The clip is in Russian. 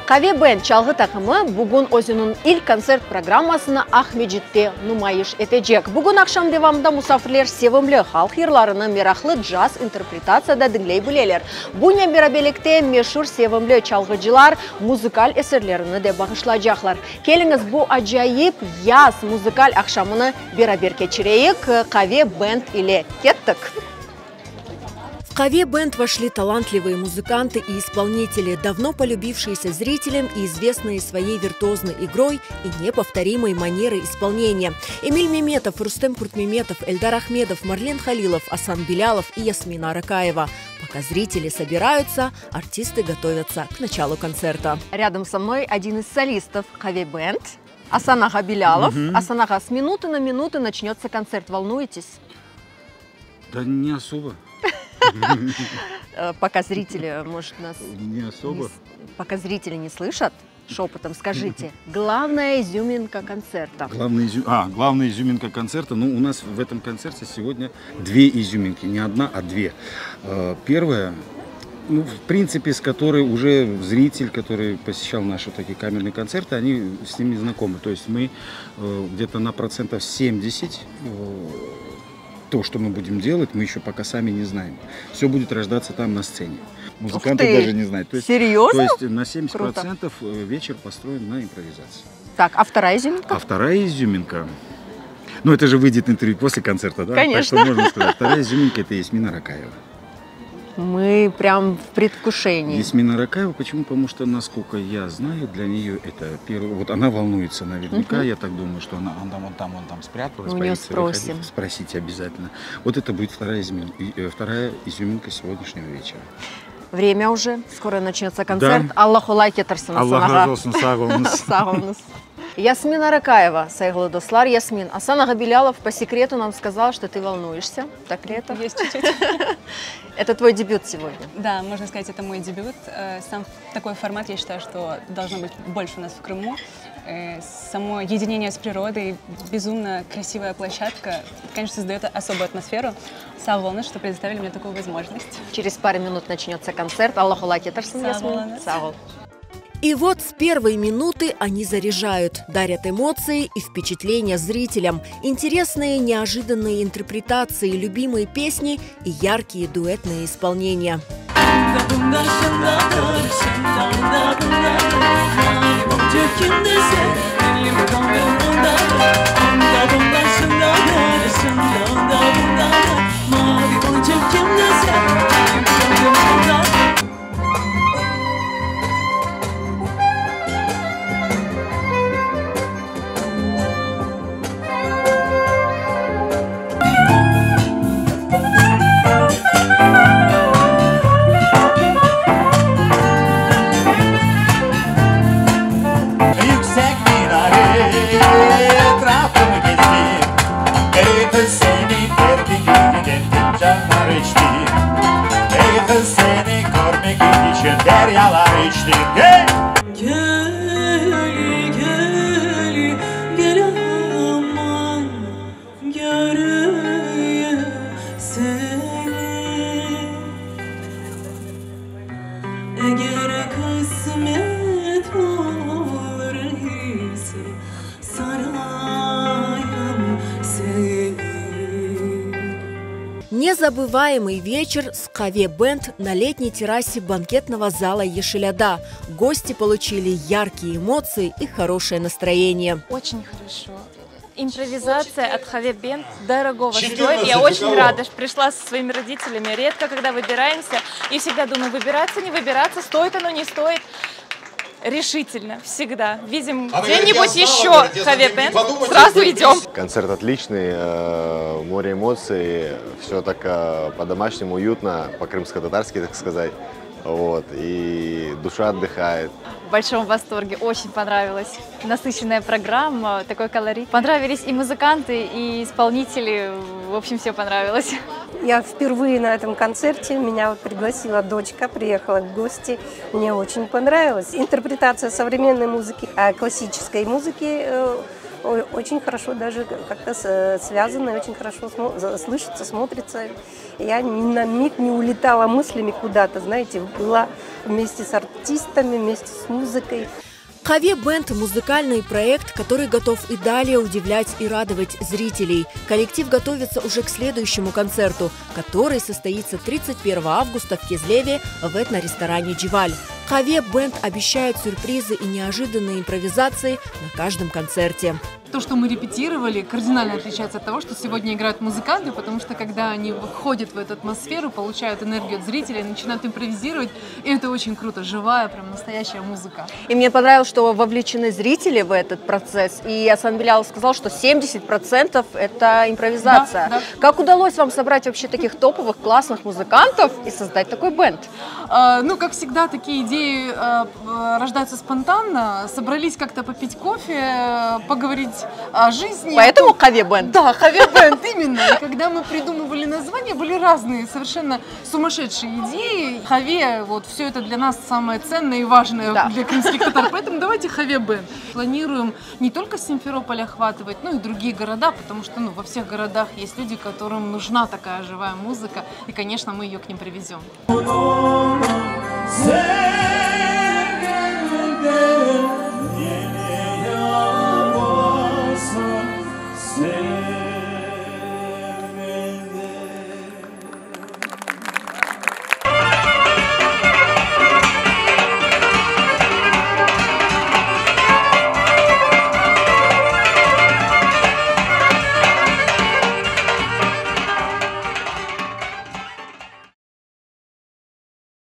Каве Бенд чалгы такымы бүгін өзінің ilk концерт программасына Ахмеджитте нумайыш этежек. Бүгін акшам девамында мусафирлер севімлі халк йырларыны мерахлы джаз интерпретацияда дыңлей білелер. Буня берабелекте мешур севімлі чалгыcılar музыкаль эсерлеріні де бағышлажақлар. Келіңіз bu acayip яз музыкаль акшамыны берабер кечирейік. Каве Бенд или кеттік. В Каве Бенд вошли талантливые музыканты и исполнители, давно полюбившиеся зрителям и известные своей виртуозной игрой и неповторимой манерой исполнения. Эмиль Меметов, Рустем Куртмеметов, Эльдар Ахмедов, Марлен Халилов, Асан Белялов и Ясмина Аракаева. Пока зрители собираются, артисты готовятся к началу концерта. Рядом со мной один из солистов Каве Бенд, Асан Ага Белялов. Асан Ага, с минуты на минуту начнется концерт. Волнуетесь? Да не особо. Пока зрители, может, нас... Не особо. Пока зрители не слышат, шепотом скажите, главная изюминка концерта. Главная изюминка концерта. Ну, у нас в этом концерте сегодня две изюминки. Не одна, а две. Первая, ну, в принципе, с которой уже зритель, который посещал наши такие камерные концерты, они с ними знакомы. То есть мы где-то на процентов 70... То, что мы будем делать, мы еще пока сами не знаем. Все будет рождаться там на сцене. Музыканты даже не знают. То есть, серьезно? То есть на 70% вечер построен на импровизации. Так, а вторая изюминка? А вторая изюминка... Ну, это же выйдет интервью после концерта, да? Конечно. Так что можно сказать. Вторая изюминка – это Ясмина Аракаева. Мы прям в предвкушении. Ясмина Аракаева, почему? Потому что, насколько я знаю, для нее это первое. Вот она волнуется наверняка, я так думаю, что она вон там спряталась. Мы у нее спросим. Спросите обязательно. Вот это будет вторая изюминка сегодняшнего вечера. Время уже, скоро начнется концерт. Аллаху лайк етарсын. Аллах разы olsun, sağ olunuz. Сау болыңыз. Ясмина Аракаева, сайглы достлар. Ясмин, Асан Ага Белялов по секрету нам сказал, что ты волнуешься. Так ли это? Есть чуть-чуть. Это твой дебют сегодня? Да, можно сказать, это мой дебют. Сам такой формат, я считаю, что должно быть больше у нас в Крыму. Само единение с природой, безумно красивая площадка, конечно, создает особую атмосферу. Сау болыңыз, что предоставили мне такую возможность. Через пару минут начнется концерт. Аллаху лайк етарсын, Ясмин. Сау. И вот с первой минуты они заряжают, дарят эмоции и впечатления зрителям, интересные неожиданные интерпретации, любимые песни и яркие дуэтные исполнения. Незабываемый вечер с Каве Бенд на летней террасе банкетного зала Ешеляда. Гости получили яркие эмоции и хорошее настроение. Очень хорошо. Импровизация от Каве Бенд дорогого стоит. Я очень рада, что пришла со своими родителями. Редко, когда выбираемся, и всегда думаю, выбираться, не выбираться, стоит оно, не стоит. Решительно, всегда. Видим где-нибудь еще Каве Бенд, сразу идем. Концерт отличный, море эмоций, все так по-домашнему уютно, по-крымско-татарски, так сказать. Вот, и душа отдыхает. В большом восторге, очень понравилась. Насыщенная программа, такой колорит. Понравились и музыканты, и исполнители, в общем, все понравилось. Я впервые на этом концерте, меня вот пригласила дочка, приехала в гости, мне очень понравилось. Интерпретация современной музыки, классической музыки очень хорошо даже как-то связано, очень хорошо слышится, смотрится. Я ни на миг не улетала мыслями куда-то, знаете, была вместе с артистами, вместе с музыкой. Хаве Бенд – музыкальный проект, который готов и далее удивлять и радовать зрителей. Коллектив готовится уже к следующему концерту, который состоится 31 августа в Кизлеве в этно-ресторане «Дживаль». Хаве Бенд обещает сюрпризы и неожиданные импровизации на каждом концерте. То, что мы репетировали, кардинально отличается от того, что сегодня играют музыканты, потому что когда они входят в эту атмосферу, получают энергию от зрителей, начинают импровизировать, и это очень круто, живая, прям настоящая музыка. И мне понравилось, что вовлечены зрители в этот процесс. И Асан Белялов сказал, что 70% это импровизация. Да. Как удалось вам собрать вообще таких топовых, классных музыкантов и создать такой бенд? Ну, как всегда, такие идеи рождаются спонтанно. Собрались как-то попить кофе, поговорить о жизни. Поэтому Хаве Бенд? Да, Хаве Бенд, именно. И когда мы придумывали названия, были разные, совершенно сумасшедшие идеи. Хаве, вот, все это для нас самое ценное и важное для крымских татар. Поэтому давайте Хаве Бенд. Планируем не только Симферополь охватывать, но и другие города, потому что во всех городах есть люди, которым нужна такая живая музыка. И, конечно, мы ее к ним привезем.